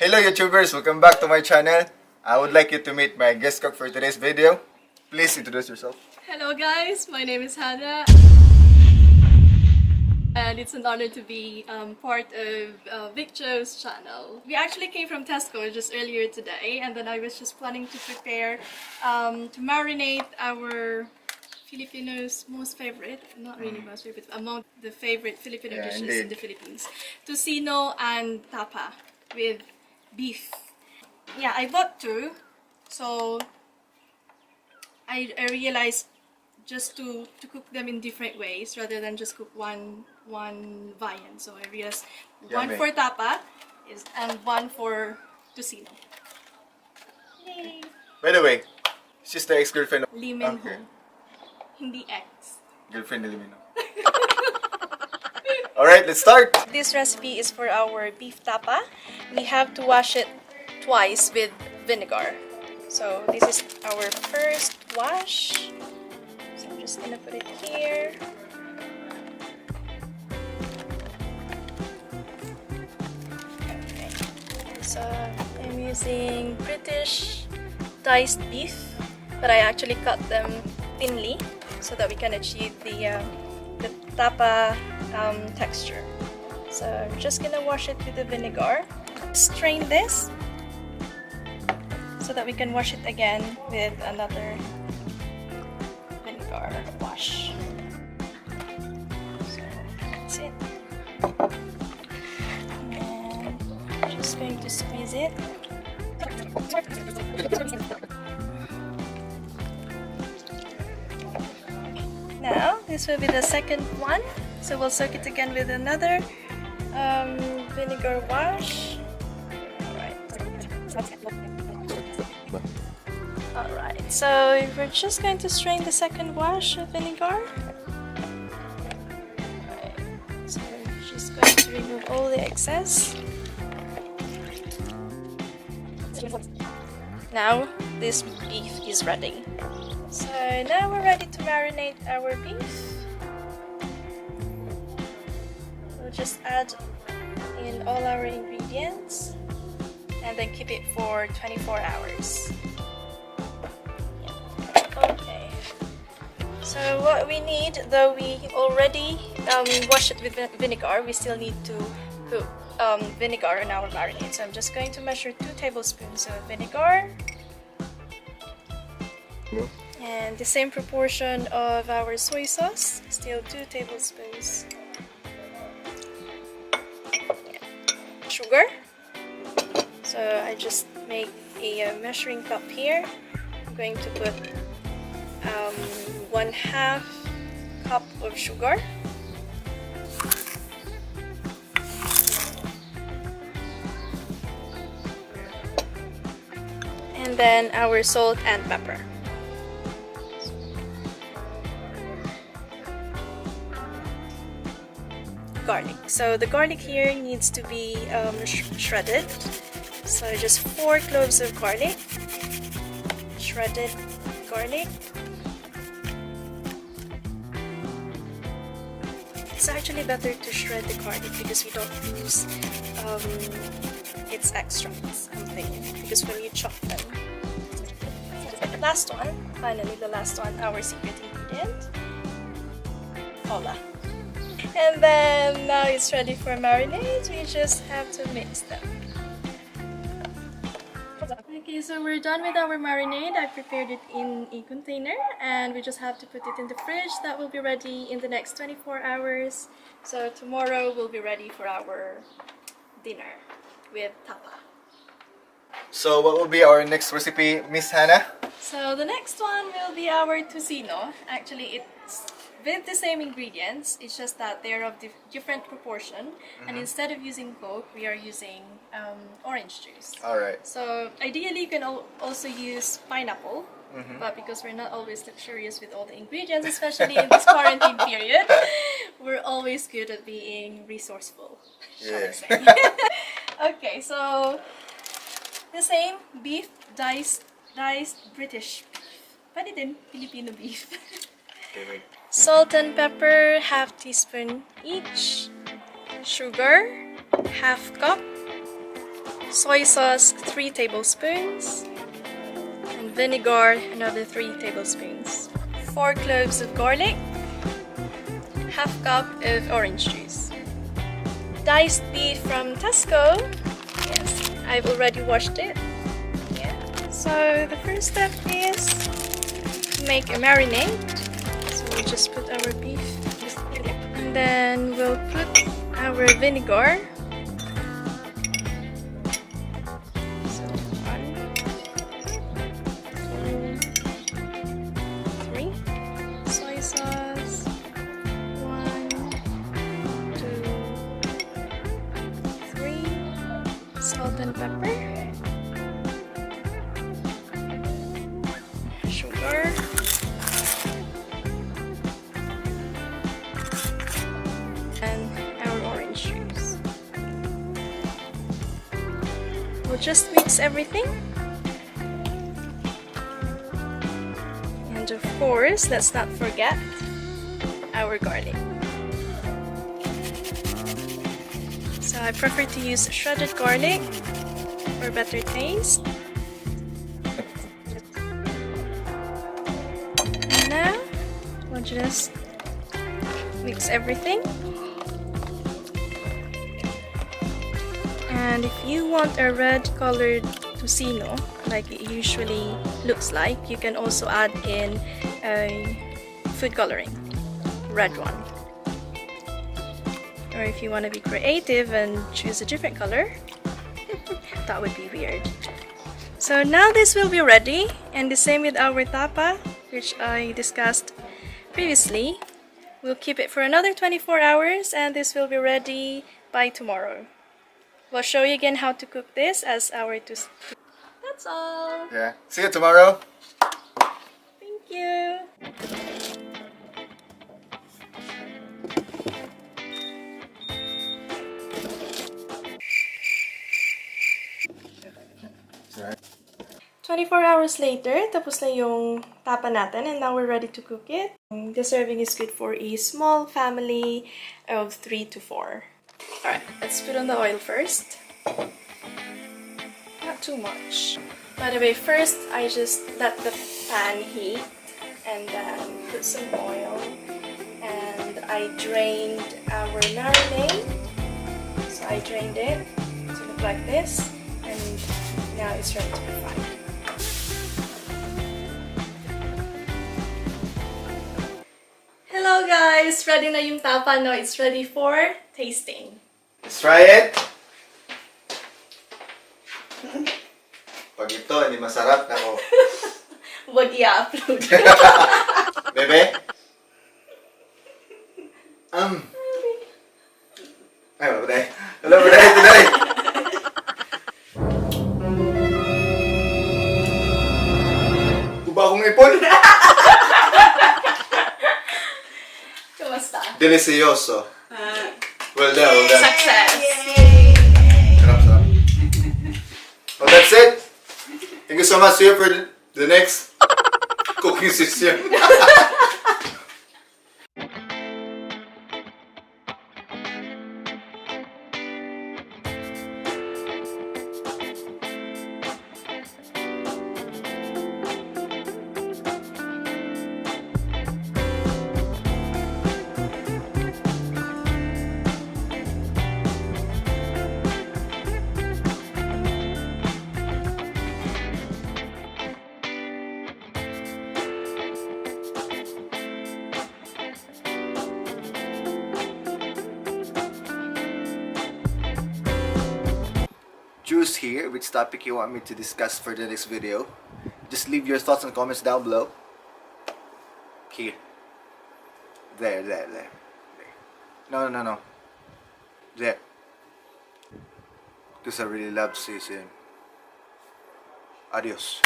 Hello YouTubers, welcome back to my channel. I would like you to meet my guest cook for today's video. Please introduce yourself. Hello guys, my name is Hannah. And it's an honor to be part of Victor's channel. We actually came from Tesco just earlier today, and then I was just planning to prepare to marinate our Filipinos' most favorite, not really most favorite, among the favorite Filipino dishes in the Philippines. Tocino and Tapa with beef. Yeah, I bought two, so I realized just to cook them in different ways rather than just cook one viand. So I realized one for Tapa and one for Tocino. Yay! By the way, she's the ex-girlfriend of... Lee Min Ho. Hindi ex. Girlfriend ni Limino. Alright, let's start! This recipe is for our beef tapa. We have to wash it twice with vinegar. So this is our first wash. So I'm just gonna put it here. Okay. So I'm using British diced beef, but I actually cut them thinly so that we can achieve the tapa texture. So I'm just gonna wash it with the vinegar. Strain this so that we can wash it again with another vinegar wash. So that's it. And I'm just going to squeeze it. Now, this will be the second one, so we'll soak it again with another vinegar wash. Alright, so we're just going to strain the second wash of vinegar. Alright, so we're just going to remove all the excess. Now, this beef is ready. So now we're ready to marinate our beef. We'll just add in all our ingredients and then keep it for 24 hours. Okay. So what we need, though we already washed it with vinegar, we still need to put vinegar in our marinade. So I'm just going to measure 2 tablespoons of vinegar. And the same proportion of our soy sauce, still 2 tablespoons. Sugar. So I just make a measuring cup here. I'm going to put 1/2 cup of sugar. And then our salt and pepper. Garlic. So the garlic here needs to be shredded. So just 4 cloves of garlic, shredded garlic. It's actually better to shred the garlic because we don't use its extracts, I'm thinking, because when you chop them. The last one, finally the last one, our secret ingredient, cola. And then now it's ready for marinade. We just have to mix them. Okay, so we're done with our marinade. I prepared it in a container and we just have to put it in the fridge. That will be ready in the next 24 hours. So tomorrow we'll be ready for our dinner with tapa. So what will be our next recipe, Miss Hannah? So the next one will be our tocino. Actually, it's with the same ingredients, it's just that they're of different proportion, and instead of using Coke, we are using orange juice. Alright. So ideally you can also use pineapple, but because we're not always luxurious with all the ingredients, especially in this quarantine period, we're always good at being resourceful, shall I say. Okay, so the same beef, diced British beef. Pwede din, Filipino beef. Okay, wait. Salt and pepper, 1/2 teaspoon each. Sugar, 1/2 cup. soy sauce 3 tablespoons, and vinegar another 3 tablespoons. 4 cloves of garlic, half cup of orange juice. Diced beef from Tesco. Yes, I've already washed it. Yeah. So the first step is to make a marinade. So we'll just put our beef, and then we'll put our vinegar. So 1, 2, 3. Soy sauce. 1, 2, 3. Salt and pepper. Sugar. And our orange juice. We'll just mix everything. And of course, let's not forget our garlic. So I prefer to use shredded garlic for better taste. And now we'll just mix everything. And if you want a red colored Tocino, like it usually looks like, you can also add in a food coloring, red one. Or if you want to be creative and choose a different color, that would be weird. So now this will be ready, and the same with our tapa, which I discussed previously. We'll keep it for another 24 hours and this will be ready by tomorrow. We'll show you again how to cook this as our That's all. Yeah. See you tomorrow. Thank you. Right. 24 hours later, tapos na yung tapa natin and now we're ready to cook it. The serving is good for a small family of 3 to 4. Alright, let's put on the oil first. Not too much. By the way, first I just let the pan heat and then put some oil and I drained our marinade. So I drained it to look like this and now it's ready to be fried. Hello guys! Ready na yung tapa, no? It's ready for tasting. Let's try it. Pag ito hindi masarap, nako. Huwag i-upload. Bebe? Ay, wala ba dahil? Wala ba dahil today? Kuba akong ipon? Kumusta? Delicioso. Well done, well done. Success! Sarap, sarap. Well, that's it. Thank you so much. See you for the next cooking session. Choose here which topic you want me to discuss for the next video. Just leave your thoughts and comments down below. Here. There. No. There. Because I really love season. Adios.